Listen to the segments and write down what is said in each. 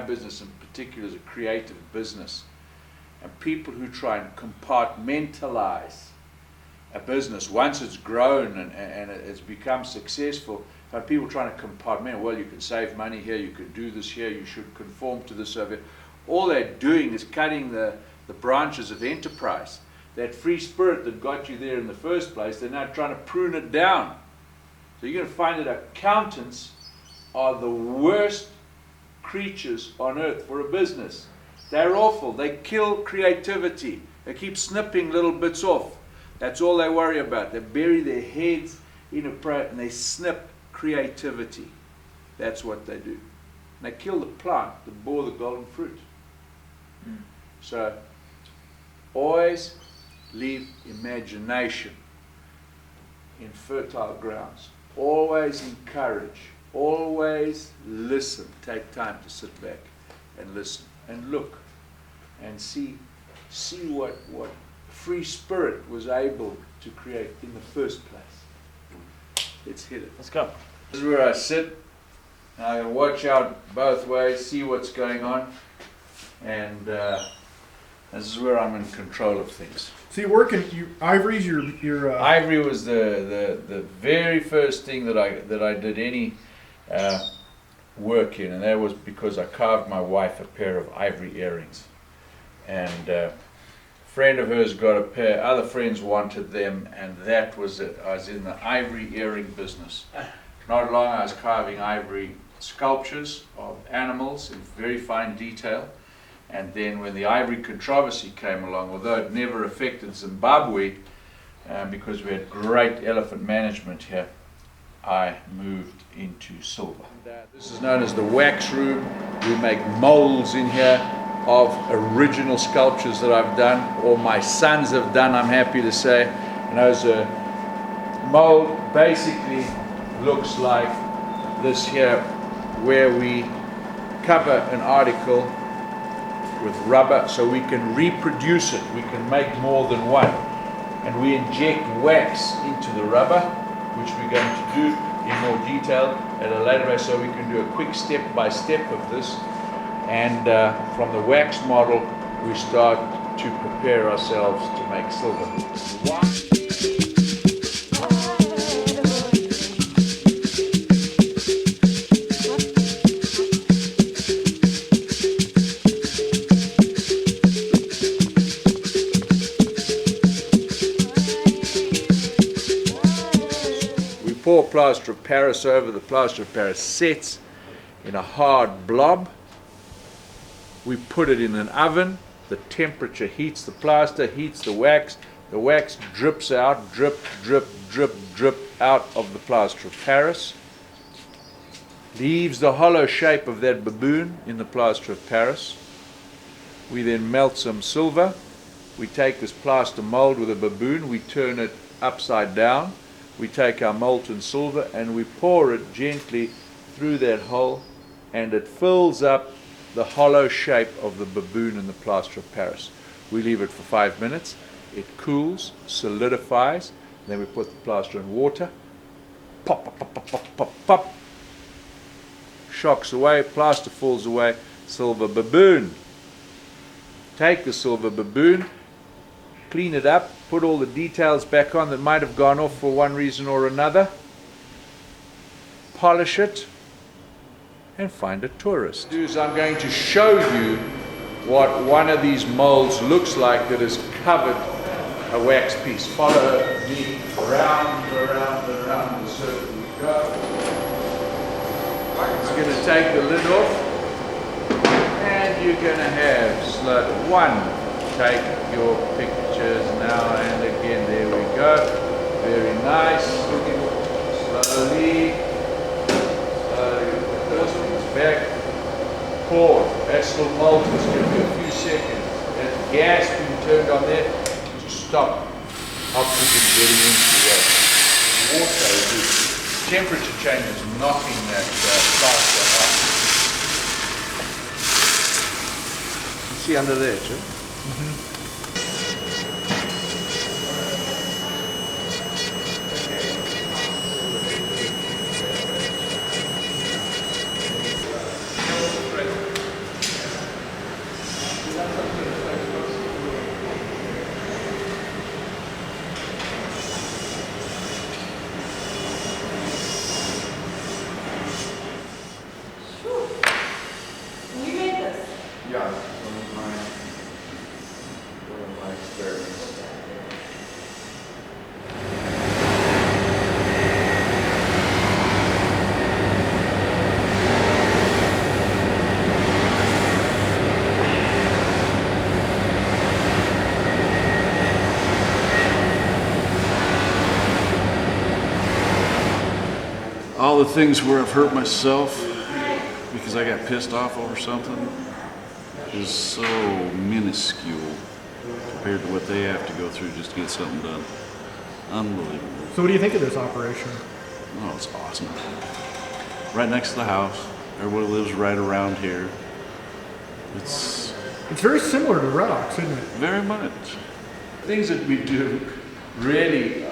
business in particular is a creative business. And people who try and compartmentalize a business, once it's grown and it's become successful, people trying to compartmentalize, well, you can save money here, you can do this here, you should conform to this over here. All they're doing is cutting the branches of enterprise. That free spirit that got you there in the first place, they're now trying to prune it down. So you're going to find that accountants are the worst creatures on earth for a business. They're awful. They kill creativity. They keep snipping little bits off. That's all they worry about. They bury their heads in a prayer and they snip creativity. That's what they do. And they kill the plant that bore the golden fruit. So always leave imagination in fertile grounds. Always encourage. Always listen. Take time to sit back and listen and look and see what free spirit was able to create in the first place. Let's hit it. Let's go. This is where I sit. I watch out both ways, see what's going on, and this is where I'm in control of things. So you work in ivory's your Ivory was the very first thing that I did any work in, and that was because I carved my wife a pair of ivory earrings, and a friend of hers got a pair, other friends wanted them, and that was it. I was in the ivory earring business. Not long I was carving ivory sculptures of animals in very fine detail. And then when the ivory controversy came along, although it never affected Zimbabwe, because we had great elephant management here, I moved into silver. This is known as the wax room. We make molds in here of original sculptures that I've done, or my sons have done, I'm happy to say. And those mold basically looks like this here, where we cover an article with rubber so we can reproduce it. We can make more than one. And we inject wax into the rubber, which we're going to do in more detail at a later date, so we can do a quick step-by-step of this. And from the wax model, we start to prepare ourselves to make silver. Pour plaster of Paris over. The plaster of Paris sets in a hard blob. We put it in an oven. The temperature heats the plaster, heats the wax. The wax drips out, drip, drip, drip, drip out of the plaster of Paris. Leaves the hollow shape of that baboon in the plaster of Paris. We then melt some silver. We take this plaster mold with a baboon, we turn it upside down. We take our molten silver and we pour it gently through that hole, and it fills up the hollow shape of the baboon in the plaster of Paris. We leave it for 5 minutes. It cools, solidifies. Then we put the plaster in water. Pop, pop, pop, pop, pop, pop, pop. Shocks away, plaster falls away, silver baboon. Take the silver baboon, clean it up, put all the details back on that might have gone off for one reason or another, polish it, and find a tourist. I'm going to show you what one of these molds looks like that has covered a wax piece. Follow me round, around, around the circle we go. It's going to take the lid off, and you're going to have slow one. Take your pictures now and again. There we go. Very nice. Slowly. First one's back. Pause. That's still mold. Just give you a few seconds. As the gas being turned on there, to stop oxygen getting into that water. The temperature change is knocking that plaster up. You see under there, too? all the things where I've hurt myself because I got pissed off over something is so minuscule compared to what they have to go through just to get something done. Unbelievable. So what do you think of this operation? Oh, it's awesome. Right next to the house. Everybody lives right around here. It's very similar to Red Oxx, isn't it? very much. Things that we do really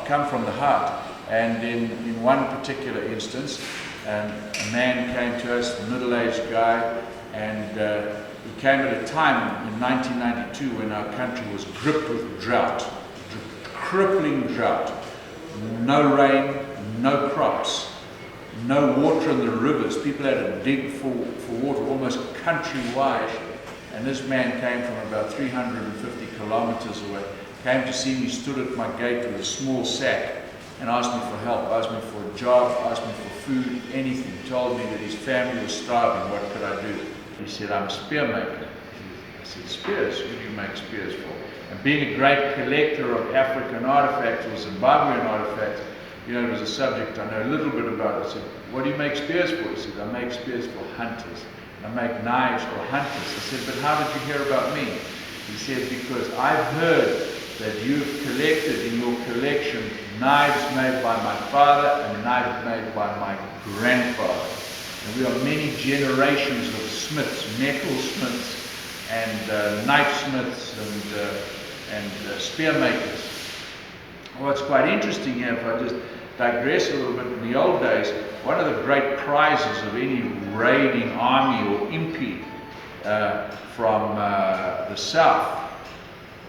come from the heart. And in one particular instance, a man came to us, a middle-aged guy, and he came at a time in 1992 when our country was gripped with drought, crippling drought. No rain, no crops, no water in the rivers. People had to dig for water almost countrywide. And this man came from about 350 kilometers away, came to see me, stood at my gate with a small sack and asked me for help, asked me for a job, asked me for food, anything. Told me that his family was starving, what could I do? He said, I'm a spear maker. I said, spears? Who do you make spears for? And being a great collector of African artifacts or Zimbabwean artifacts, you know, it was a subject I know a little bit about. I said, what do you make spears for? He said, I make spears for hunters. I make knives for hunters. I said, but how did you hear about me? He said, because I've heard that you've collected in your collection knives made by my father and knives made by my grandfather. And we are many generations of smiths, metal smiths and knife smiths and spear makers. What's quite interesting here, if I just digress a little bit, in the old days, one of the great prizes of any raiding army or impi from the south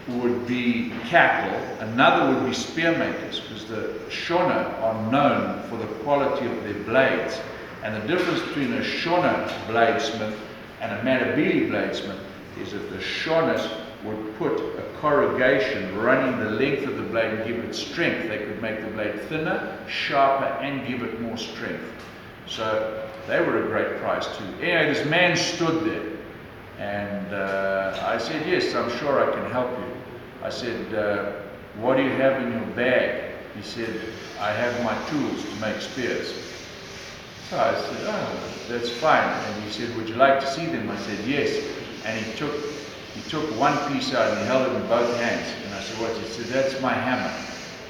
would be cattle. Another would be spear makers, because the Shona are known for the quality of their blades. And the difference between a Shona bladesmith and a Matabele bladesmith is that the Shonas would put a corrugation running the length of the blade and give it strength. They could make the blade thinner, sharper, and give it more strength. So they were a great prize too. Anyway, this man stood there, and I said, yes, I'm sure I can help you. I said, what do you have in your bag? He said, I have my tools to make spears. So I said, oh, that's fine. And he said, would you like to see them? I said, yes. And he took one piece out and he held it in both hands. And I said, what? He said, that's my hammer.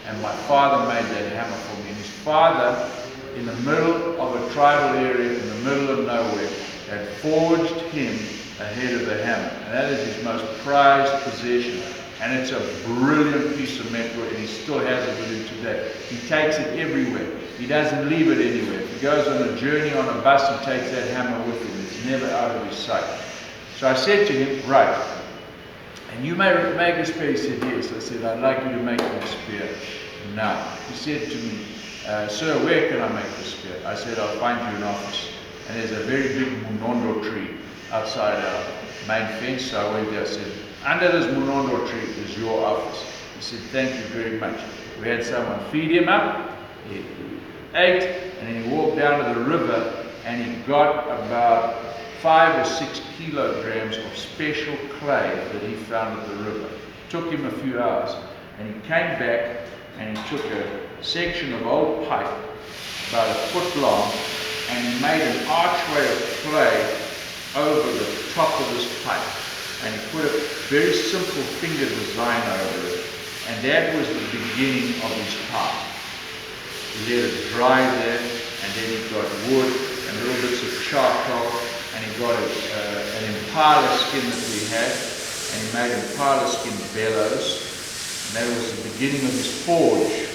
And my father made that hammer for me. And his father, in the middle of a tribal area, in the middle of nowhere, had forged him a head of a hammer. And that is his most prized possession. And it's a brilliant piece of metal, and he still has it with him today. He takes it everywhere. He doesn't leave it anywhere. If he goes on a journey on a bus, he takes that hammer with him. It's never out of his sight. So I said to him, right, and you may make a spear? He said, yes. I said, I'd like you to make me a spear now. He said to me, sir, where can I make the spear? I said, I'll find you an office. And there's a very big munondo tree outside our main fence. So I went there. I said, under this munondo tree is your office. He said, thank you very much. We had someone feed him up. He ate, and then he walked down to the river, and he got about 5 or 6 kilograms of special clay that he found at the river. It took him a few hours, and he came back and he took a section of old pipe about 1 foot long, and he made an archway of clay over the top of this pipe, and he put a very simple finger design over it, and that was the beginning of his path. He let it dry there, and then he got wood and little bits of charcoal, and he got an impala skin that we had, and he made impala skin bellows, and that was the beginning of his forge.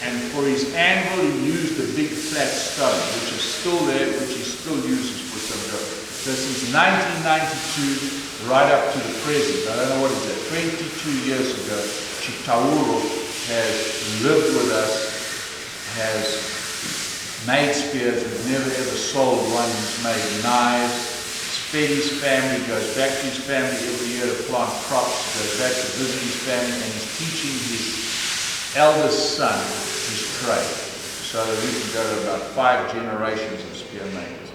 And for his anvil he used a big flat stone, which is still there, which he still uses for some job. So since 1992, right up to the present, I don't know what is that, 22 years ago, Chitauro has lived with us, has made spears. We've never ever sold one. He's made knives. He's fed his family, goes back to his family every year to plant crops, goes back to visit his family, and he's teaching his eldest son his trade, so that we can go to about 5 generations of spear makers.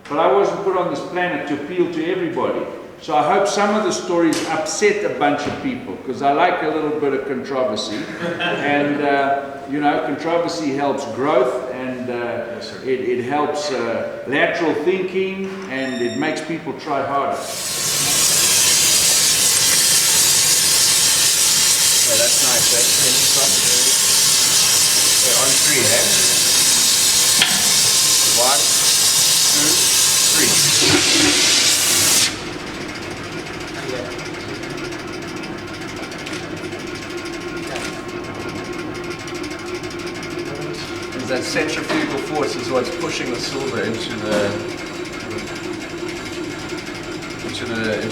But I wasn't put on this planet to appeal to everybody. So I hope some of the stories upset a bunch of people, because I like a little bit of controversy. And, you know, controversy helps growth, and it helps lateral thinking, and it makes people try harder. Yeah, that's nice. Okay, on three, eh? 1, 2, 3. That centrifugal force is what's pushing the silver into the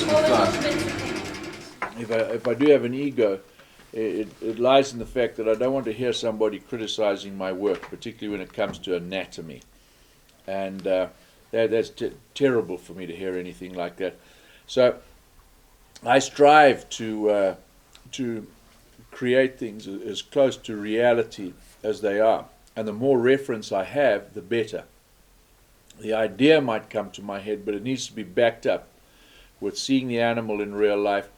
plant. If I do have an ego, it lies in the fact that I don't want to hear somebody criticizing my work, particularly when it comes to anatomy. And that's terrible for me to hear anything like that. So I strive to create things as close to reality as they are. And the more reference I have, the better. The idea might come to my head, but it needs to be backed up with seeing the animal in real life,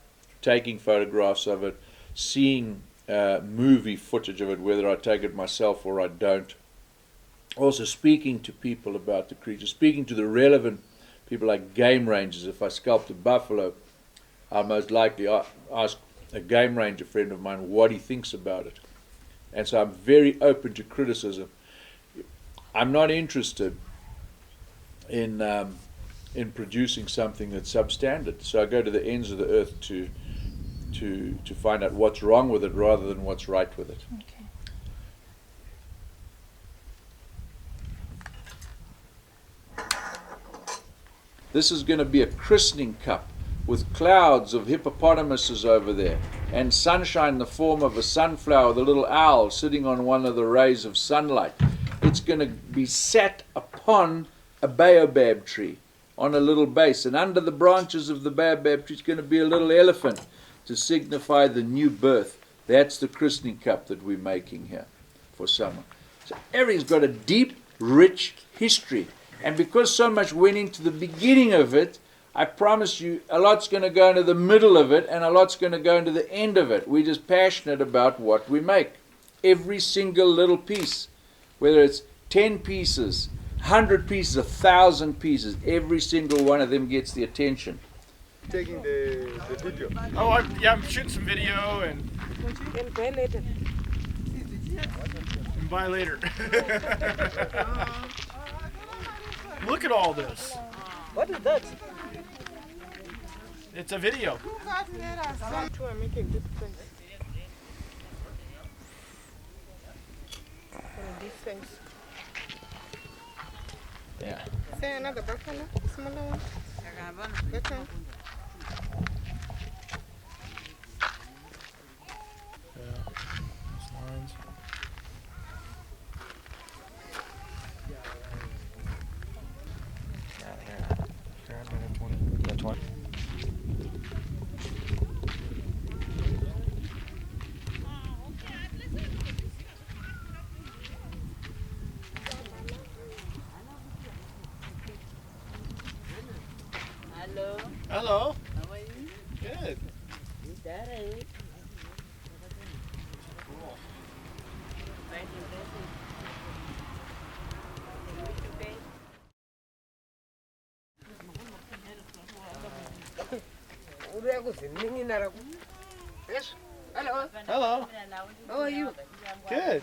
taking photographs of it, seeing movie footage of it, whether I take it myself or I don't. Also speaking to people about the creature, speaking to the relevant people like game rangers. If I sculpt a buffalo, I'll most likely ask a game ranger friend of mine what he thinks about it. And so I'm very open to criticism. I'm not interested in producing something that's substandard. So I go to the ends of the earth to find out what's wrong with it rather than what's right with it. Okay. This is going to be a christening cup with clouds of hippopotamuses over there, and sunshine in the form of a sunflower with a little owl sitting on one of the rays of sunlight. It's going to be sat upon a baobab tree on a little base, and under the branches of the baobab tree is going to be a little elephant to signify the new birth. That's the christening cup that we're making here for summer. So everything's got a deep, rich history, and because so much went into the beginning of it, I promise you, a lot's going to go into the middle of it, and a lot's going to go into the end of it. We're just passionate about what we make. Every single little piece, whether it's 10 pieces, 100 pieces, 1,000 pieces, every single one of them gets the attention. Taking the video. Oh, I'm shooting some video and buy later. and buy later. Look at all this. What is that? It's a video. To make a good price. These things. Yeah. Say another buffalo, smaller one. That one. That's one. Hello. Hello. How are you? Good. Is that it? Cool. Yes. Hello. Hello. How are you? Good.